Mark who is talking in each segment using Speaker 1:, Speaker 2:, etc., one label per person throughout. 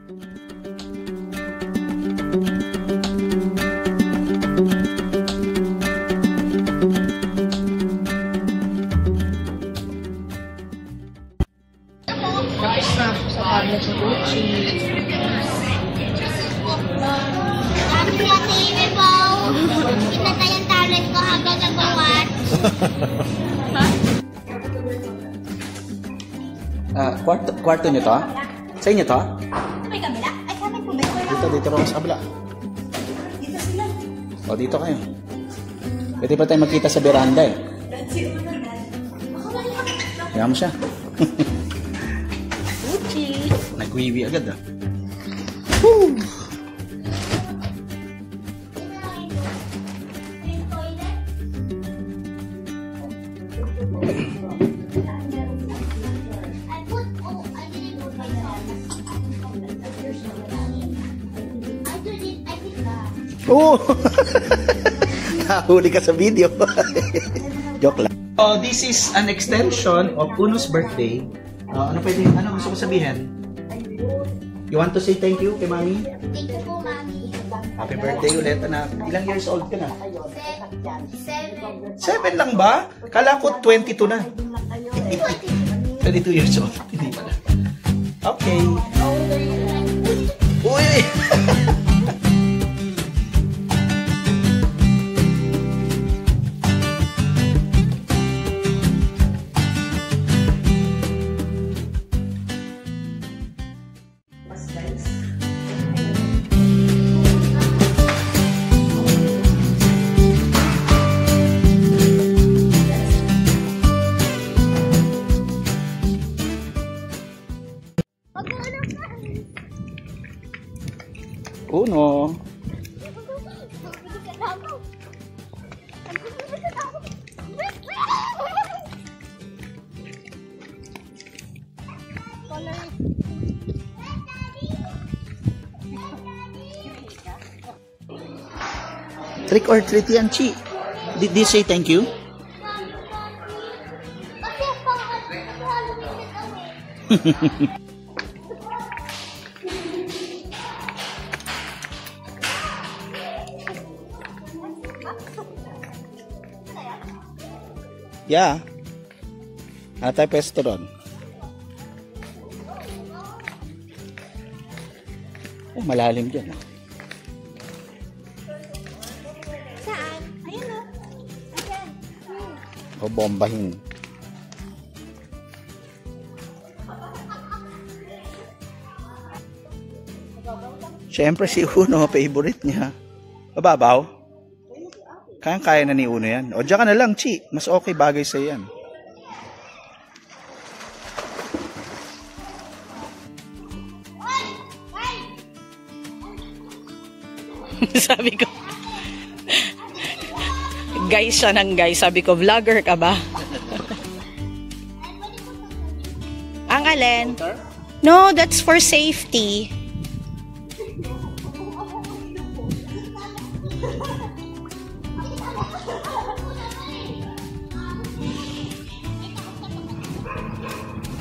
Speaker 1: Tapos na ako sa pamilya sa Gucci.
Speaker 2: Happy TV po! Pinatay ang tablet ko habang nag-watch.
Speaker 3: Kwarto nyo to? Sa inyo to?
Speaker 2: May kamila? Ay, kami po ba?
Speaker 3: Dito raw sa kabila.
Speaker 2: Dito sila.
Speaker 3: O, dito kayo. Pwede pa tayo magkita sa veranda eh. Kaya mo siya.
Speaker 1: Gucci.
Speaker 3: Nagwiwi agad ah.
Speaker 2: Woo!
Speaker 3: Oh! Nahuli ka sa video. Joke lang. Oh, this is an extension of Uno's birthday. Ano gusto ko sabihin? You want to say thank you kay Mami?
Speaker 2: Thank you po, Mami.
Speaker 3: Happy birthday ulit, anak. Ilang years old ka na?
Speaker 2: 7.
Speaker 3: 7 lang ba? Kala ko 22 na. 22 years old. Hindi pala. Okay. Uy! Uno. Trick or treat yan, Chi. Did they say thank you? Yeah. Ano tayo pesto ron? Malalim dyan.
Speaker 2: Saan? Ayun o. Ayan.
Speaker 3: O bombahin. Siyempre si Uno, favorite niya. Mababaw? Kaya-kaya na ni Uno yan. O, diyan ka na lang, Chi. Mas okay, bagay sa'yo yan.
Speaker 1: Sabi ko, guys siya ng guys. Sabi ko, vlogger ka ba? Ang alin? No, that's for safety.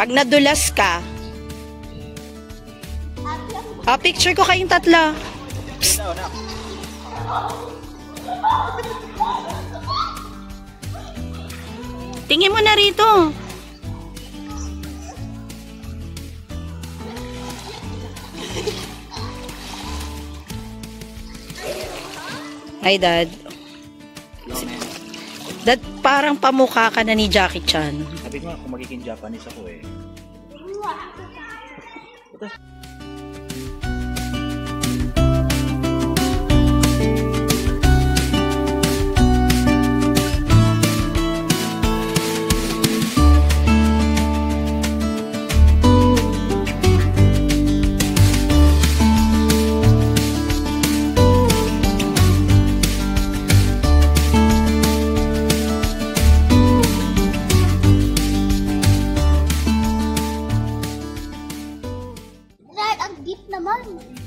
Speaker 1: Pag nadulas ka, picture ko kayong tatlo. Psst. Tingin mo na rito. Hi, Dad. Dad, parang pamukha ka na ni Jackie Chan.
Speaker 3: Sabi ko nga, kung magiging Japanese ako eh.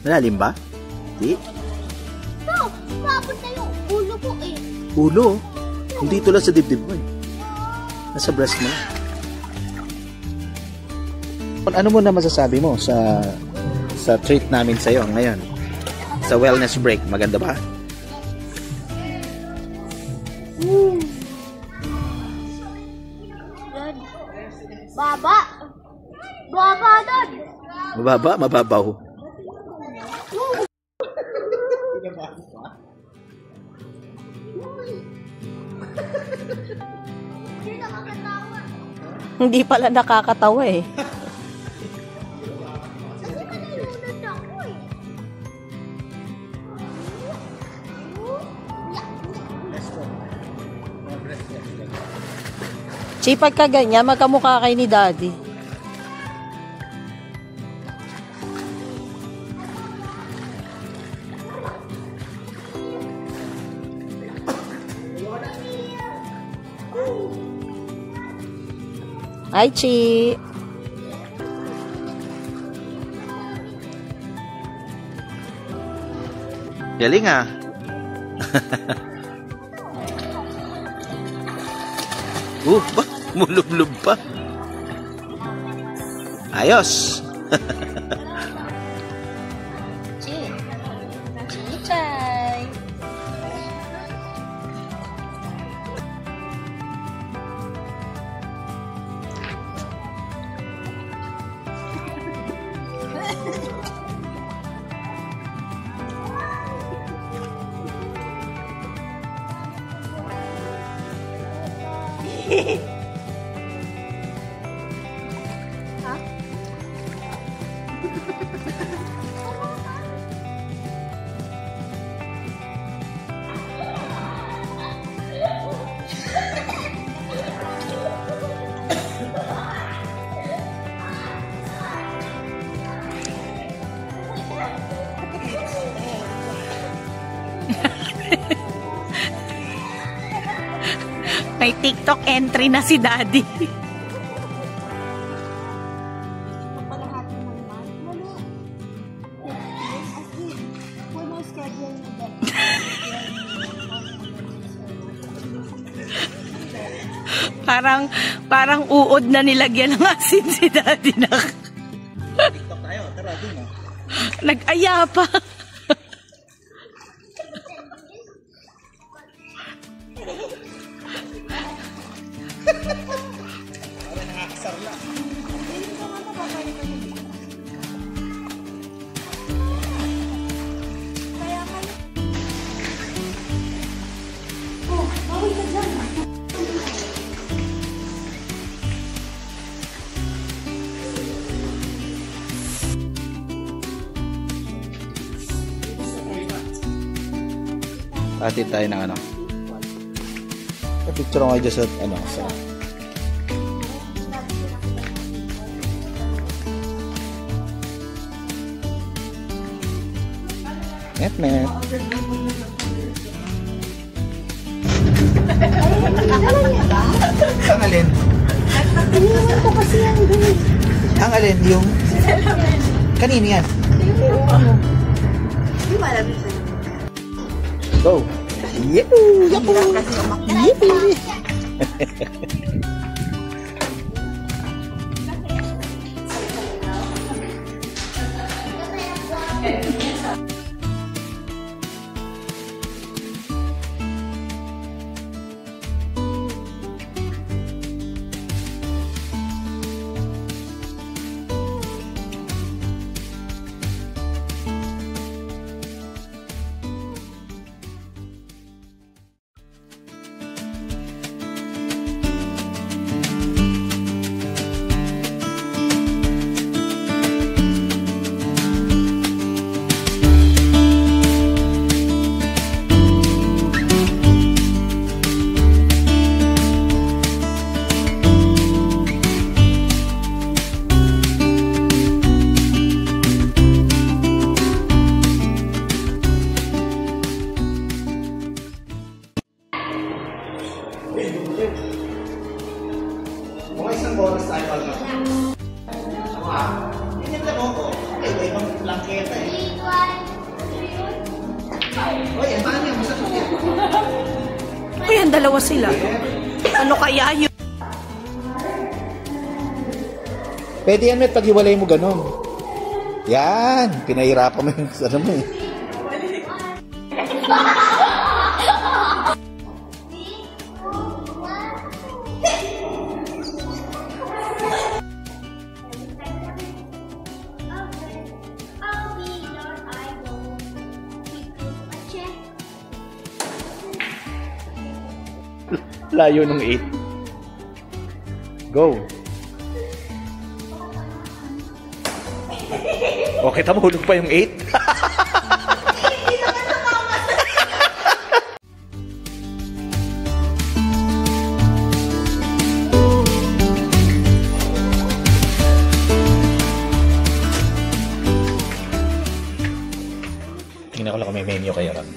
Speaker 3: Malalim ba? Di?
Speaker 2: No, papunta yung ulo ko eh.
Speaker 3: Ulo? Hindi ito lang sa dibdib mo eh. Nasa breast mo. Ano mo na masasabi mo sa sa treat namin sa'yo ngayon. Sa wellness break. Maganda ba?
Speaker 2: Baba! Baba doon!
Speaker 3: Mababa, mababaw.
Speaker 2: Hindi nakakatawa.
Speaker 1: Hindi pala nakakatawa eh.
Speaker 2: Kasi kanilunod ako eh.
Speaker 1: Chi, pagka ganyan, magkamukha kayo ni Daddy. Hi, Chi.
Speaker 3: Galing ah. Mulublob pa. Ayos.
Speaker 1: Chi. Chichay. May TikTok entry na si Daddy. Parang uod na nilagyan ng asin si Daddy na.
Speaker 3: TikTok tayo. Tara, din ah.
Speaker 1: Nag-aya pa.
Speaker 3: Atid tayo ng ano. Picture ko kayo sa ano. Sa net. Ang alin?
Speaker 2: Iniwan ko kasi yan doon.
Speaker 3: Ang alin? Yung... Kanino yan?
Speaker 2: Hindi mo alam ito.
Speaker 3: Go! Yippee! Yippee! Mga isang oras tayo pala. Ako ha? Tinigla mo ko. Ibang langketa eh. Oy, ang paano yan? Masakit yan.
Speaker 1: Uy, ang dalawa sila. Ano kaya yun?
Speaker 3: Pwede yan, Met, pag hiwalay mo ganon. Yan, pinahirapan mo yung ano mo eh. Layo ng 8. Go. Okay, tamulog pa yung 8. Tingnan ko lang kung may menu kayo ron.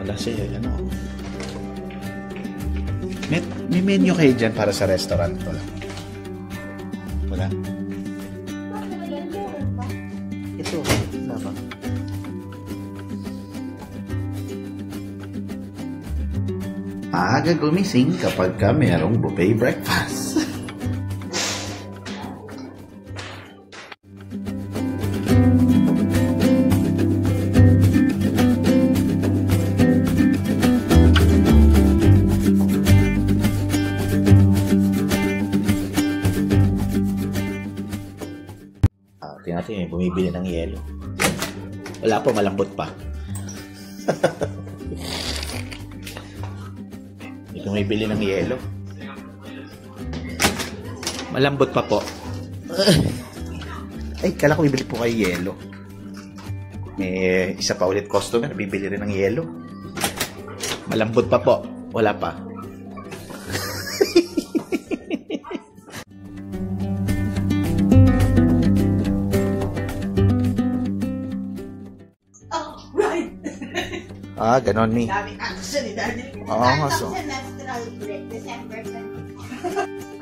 Speaker 3: Wala siya, ano? May menu kayo dyan para sa restaurant. Wala. Wala. Ito. Wala ba? Maaga gumising kapag ka merong buffet breakfast. Tingnan natin, bumibili ng yelo. Wala pa, malambot pa. Bumibili ng yelo. Malambot pa po. Ay, kala ko bibili po kayo yelo. May isa pa ulit customer, bibili rin ng yelo. Malambot pa po. Wala pa. Ganon mi.
Speaker 4: Daming action ni Daddy.
Speaker 3: Oo, so.
Speaker 4: December 20.